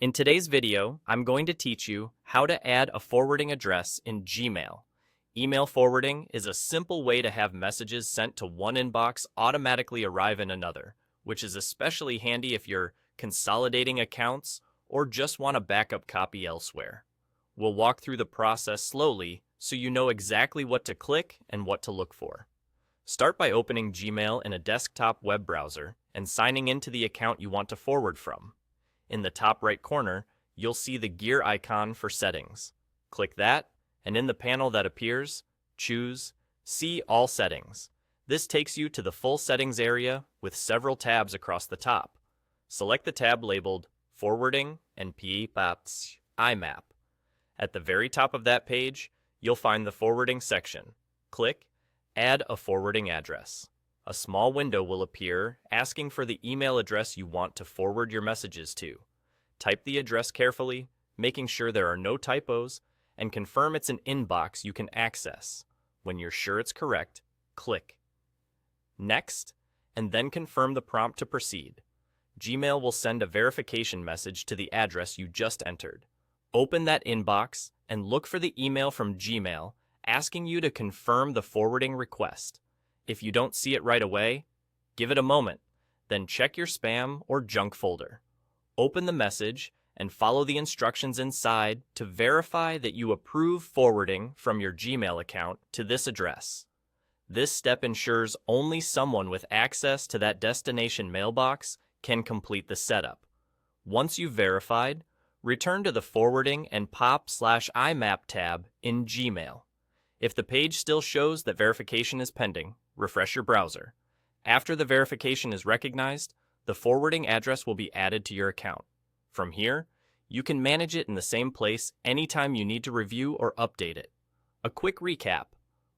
In today's video, I'm going to teach you how to add a forwarding address in Gmail. Email forwarding is a simple way to have messages sent to one inbox automatically arrive in another, which is especially handy if you're consolidating accounts or just want a backup copy elsewhere. We'll walk through the process slowly so you know exactly what to click and what to look for. Start by opening Gmail in a desktop web browser and signing into the account you want to forward from. In the top right corner, you'll see the gear icon for settings. Click that, and in the panel that appears, choose See All Settings. This takes you to the full settings area with several tabs across the top. Select the tab labeled Forwarding and PPAPS IMAP. At the very top of that page, you'll find the forwarding section. Click Add a forwarding address. A small window will appear asking for the email address you want to forward your messages to. Type the address carefully, making sure there are no typos, and confirm it's an inbox you can access. When you're sure it's correct, click Next, and then confirm the prompt to proceed. Gmail will send a verification message to the address you just entered. Open that inbox and look for the email from Gmail asking you to confirm the forwarding request. If you don't see it right away, give it a moment, then check your spam or junk folder. Open the message and follow the instructions inside to verify that you approve forwarding from your Gmail account to this address. This step ensures only someone with access to that destination mailbox can complete the setup. Once you've verified, return to the Forwarding and POP/IMAP tab in Gmail. If the page still shows that verification is pending, refresh your browser. After the verification is recognized, the forwarding address will be added to your account. From here, you can manage it in the same place anytime you need to review or update it. A quick recap.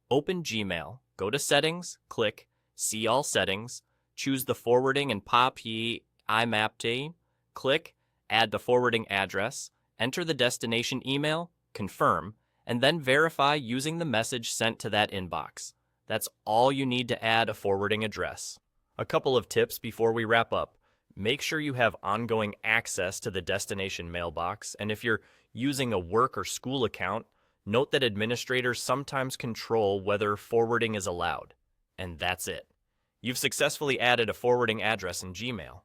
Open Gmail, go to Settings, click See All Settings, choose the Forwarding and POP/IMAP tab, click Add the forwarding address, enter the destination email, confirm, and then verify using the message sent to that inbox. That's all you need to add a forwarding address. A couple of tips before we wrap up. Make sure you have ongoing access to the destination mailbox, and if you're using a work or school account, note that administrators sometimes control whether forwarding is allowed. And that's it. You've successfully added a forwarding address in Gmail.